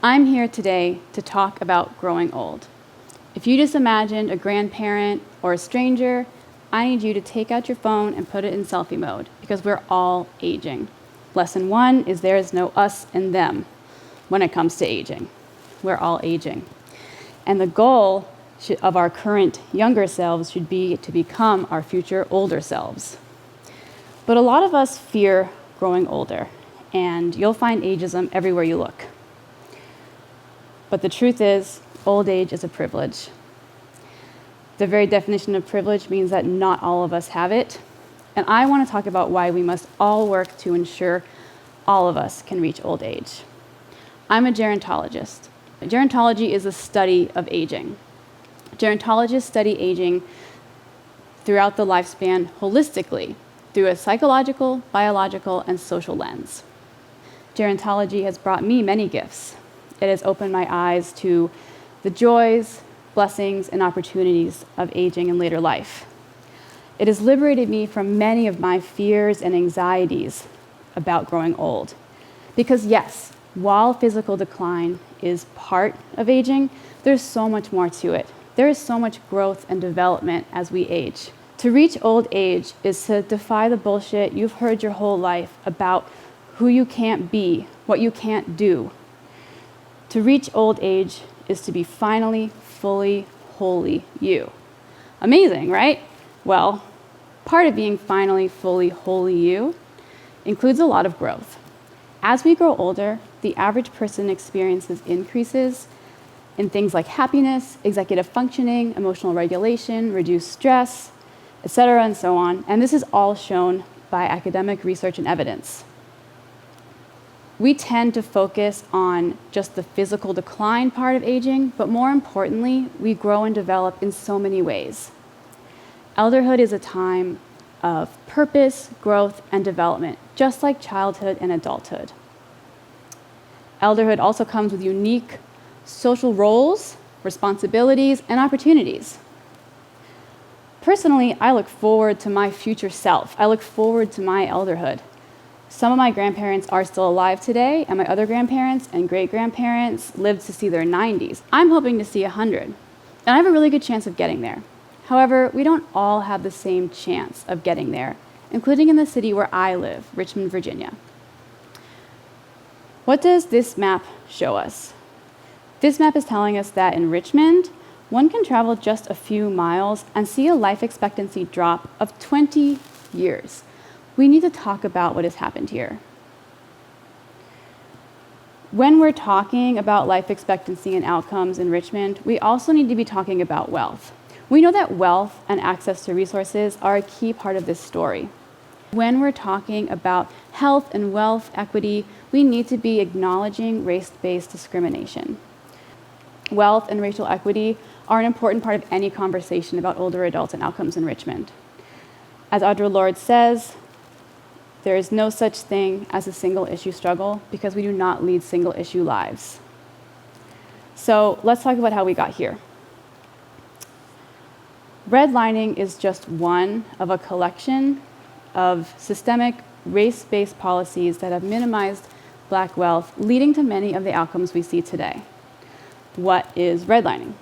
I'm here today to talk about growing old. If you just imagined a grandparent or a stranger, I need you to take out your phone and put it in selfie mode because we're all aging. Lesson 1 is there is no us and them when it comes to aging. We're all aging. And the goal of our current younger selves should be to become our future older selves. But a lot of us fear growing older, and you'll find ageism everywhere you look. But the truth is, old age is a privilege. The very definition of privilege means that not all of us have it. And I want to talk about why we must all work to ensure all of us can reach old age. I'm a gerontologist. Gerontology is a study of aging. Gerontologists study aging throughout the lifespan holistically through a psychological, biological, and social lens. Gerontology has brought me many gifts. It has opened my eyes to the joys, blessings, and opportunities of aging in later life. It has liberated me from many of my fears and anxieties about growing old. Because yes, while physical decline is part of aging, there's so much more to it. There is so much growth and development as we age. To reach old age is to defy the bullshit you've heard your whole life about who you can't be, what you can't do. To reach old age is to be finally, fully, wholly you. Amazing, right? Well, part of being finally, fully, wholly you includes a lot of growth. As we grow older, the average person experiences increases in things like happiness, executive functioning, emotional regulation, reduced stress, etc., and so on. And this is all shown by academic research and evidence. We tend to focus on just the physical decline part of aging, but more importantly, we grow and develop in so many ways. Elderhood is a time of purpose, growth, and development, just like childhood and adulthood. Elderhood also comes with unique social roles, responsibilities, and opportunities. Personally, I look forward to my future self. I look forward to my elderhood. Some of my grandparents are still alive today, and my other grandparents and great-grandparents lived to see their 90s. I'm hoping to see 100, and I have a really good chance of getting there. However, we don't all have the same chance of getting there, including in the city where I live, Richmond, Virginia. What does this map show us? This map is telling us that in Richmond, one can travel just a few miles and see a life expectancy drop of 20 years. We need to talk about what has happened here. When we're talking about life expectancy and outcomes in Richmond, we also need to be talking about wealth. We know that wealth and access to resources are a key part of this story. When we're talking about health and wealth equity, we need to be acknowledging race-based discrimination. Wealth and racial equity are an important part of any conversation about older adults and outcomes in Richmond. As Audre Lorde says, there is no such thing as a single-issue struggle because we do not lead single-issue lives. So let's talk about how we got here. Redlining is just one of a collection of systemic race-based policies that have minimized Black wealth, leading to many of the outcomes we see today. What is redlining?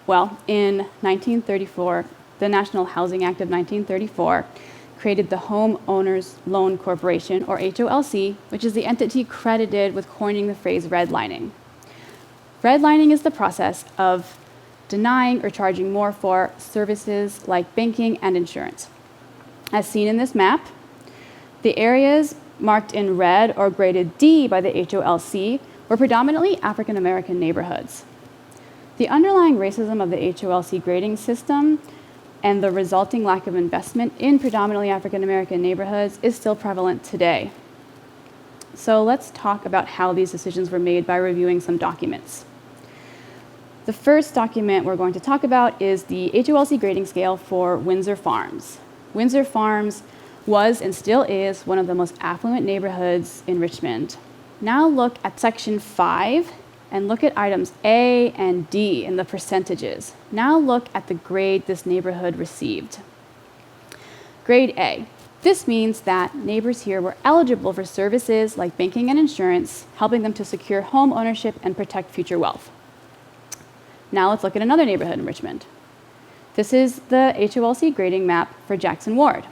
Well, in 1934, the National Housing Act of 1934 created the Home Owners Loan Corporation, or HOLC, which is the entity credited with coining the phrase redlining. Redlining is the process of denying or charging more for services like banking and insurance. As seen in this map, the areas marked in red or graded D by the HOLC were predominantly African American neighborhoods. The underlying racism of the HOLC grading system and the resulting lack of investment in predominantly African American neighborhoods is still prevalent today. So let's talk about how these decisions were made by reviewing some documents. The first document we're going to talk about is the HOLC grading scale for Windsor Farms. Windsor Farms was and still is one of the most affluent neighborhoods in Richmond. Now look at section 5 and look at items A and D in the percentages. Now look at the grade this neighborhood received. Grade A. This means that neighbors here were eligible for services like banking and insurance, helping them to secure home ownership and protect future wealth. Now let's look at another neighborhood in Richmond. This is the HOLC grading map for Jackson Ward.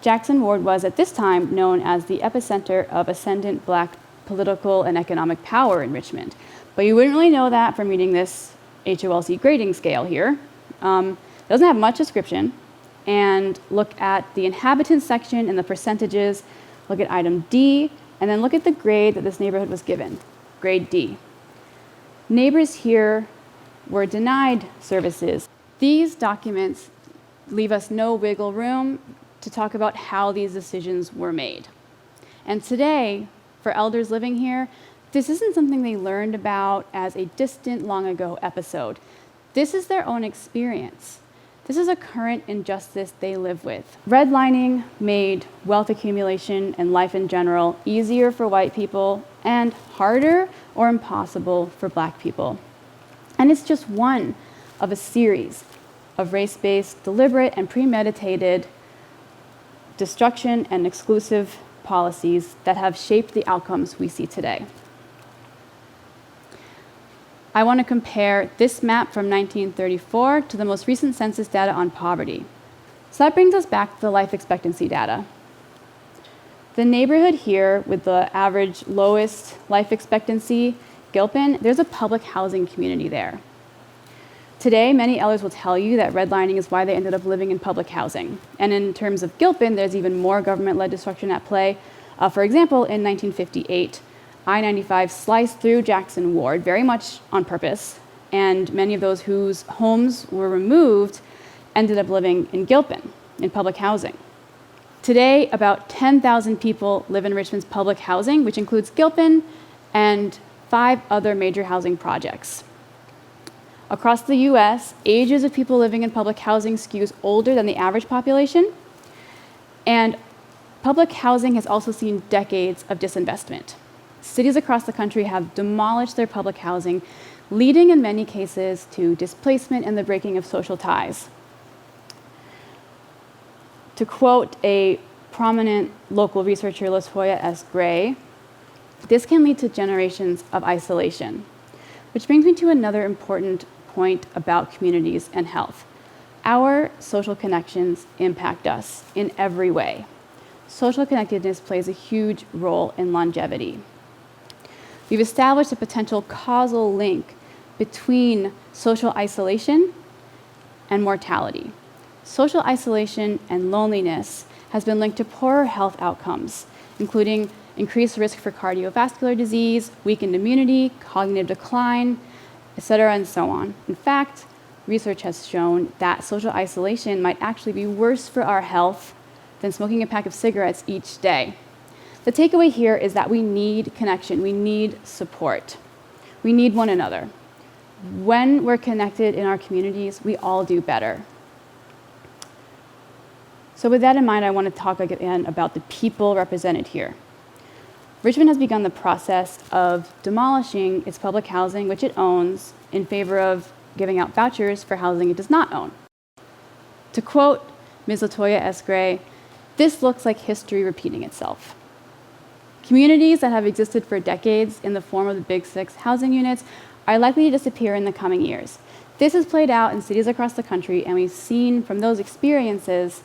Jackson Ward was at this time known as the epicenter of ascendant Black political and economic power in Richmond. But you wouldn't really know that from reading this HOLC grading scale here. It doesn't have much description. And look at the inhabitants section and the percentages, look at item D, and then look at the grade that this neighborhood was given, grade D. Neighbors here were denied services. These documents leave us no wiggle room to talk about how these decisions were made. And today, for elders living here, this isn't something they learned about as a distant, long ago episode. This is their own experience. This is a current injustice they live with. Redlining made wealth accumulation and life in general easier for white people and harder or impossible for Black people. And it's just one of a series of race-based, deliberate, and premeditated destruction and exclusive policies that have shaped the outcomes we see today. I want to compare this map from 1934 to the most recent census data on poverty. So that brings us back to the life expectancy data. The neighborhood here with the average lowest life expectancy, Gilpin, there's a public housing community there. Today, many elders will tell you that redlining is why they ended up living in public housing. And in terms of Gilpin, there's even more government-led destruction at play. For example, in 1958, I-95 sliced through Jackson Ward very much on purpose, and many of those whose homes were removed ended up living in Gilpin, in public housing. Today, about 10,000 people live in Richmond's public housing, which includes Gilpin and 5 other major housing projects. Across the US, ages of people living in public housing skews older than the average population, and public housing has also seen decades of disinvestment. Cities across the country have demolished their public housing, leading in many cases to displacement and the breaking of social ties. To quote a prominent local researcher, LaToya S. Gray, this can lead to generations of isolation. Which brings me to another important point about communities and health. Our social connections impact us in every way. Social connectedness plays a huge role in longevity. We've established a potential causal link between social isolation and mortality. Social isolation and loneliness has been linked to poorer health outcomes, including increased risk for cardiovascular disease, weakened immunity, cognitive decline, etc., and so on. In fact, research has shown that social isolation might actually be worse for our health than smoking a pack of cigarettes each day. The takeaway here is that we need connection, we need support. We need one another. When we're connected in our communities, we all do better. So with that in mind, I want to talk again about the people represented here. Richmond has begun the process of demolishing its public housing, which it owns, in favor of giving out vouchers for housing it does not own. To quote Ms. LaToya S. Gray, "This looks like history repeating itself." Communities that have existed for decades in the form of the Big Six housing units are likely to disappear in the coming years. This has played out in cities across the country, and we've seen from those experiences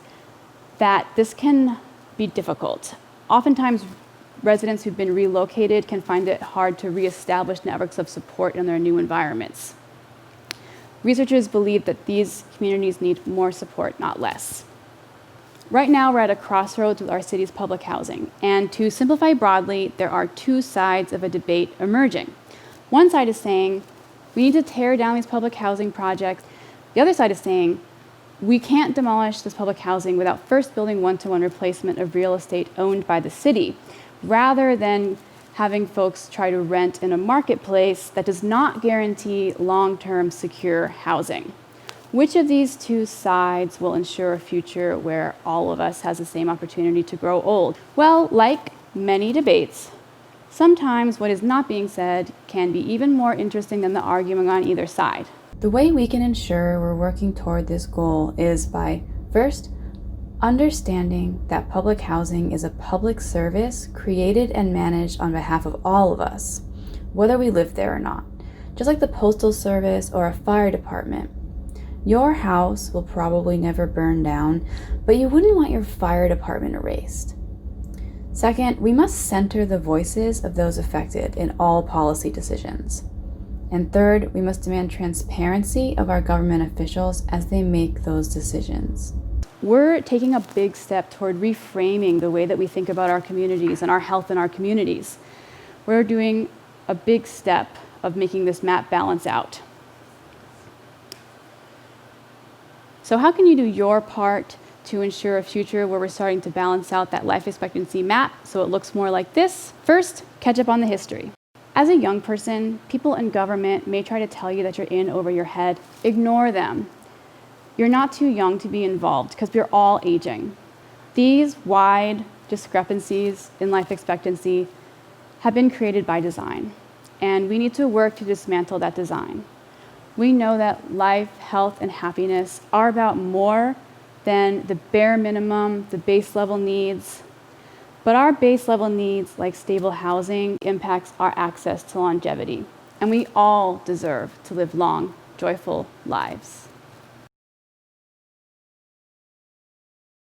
that this can be difficult. Oftentimes, residents who've been relocated can find it hard to reestablish networks of support in their new environments. Researchers believe that these communities need more support, not less. Right now, we're at a crossroads with our city's public housing. And to simplify broadly, there are 2 sides of a debate emerging. One side is saying, we need to tear down these public housing projects. The other side is saying, we can't demolish this public housing without first building one-to-one replacement of real estate owned by the city, rather than having folks try to rent in a marketplace that does not guarantee long-term secure housing. Which of these 2 sides will ensure a future where all of us has the same opportunity to grow old? Well, like many debates, sometimes what is not being said can be even more interesting than the arguing on either side. The way we can ensure we're working toward this goal is by, first, Understanding that public housing is a public service created and managed on behalf of all of us, whether we live there or not, just like the postal service or a fire department. Your house will probably never burn down, but you wouldn't want your fire department erased. Second, we must center the voices of those affected in all policy decisions. And third, we must demand transparency of our government officials as they make those decisions. We're taking a big step toward reframing the way that we think about our communities and our health in our communities. We're doing a big step of making this map balance out. So how can you do your part to ensure a future where we're starting to balance out that life expectancy map so it looks more like this? First, catch up on the history. As a young person, people in government may try to tell you that you're in over your head. Ignore them. You're not too young to be involved because we're all aging. These wide discrepancies in life expectancy have been created by design, and we need to work to dismantle that design. We know that life, health, and happiness are about more than the bare minimum, the base level needs. But our base level needs, like stable housing, impacts our access to longevity. And we all deserve to live long, joyful lives.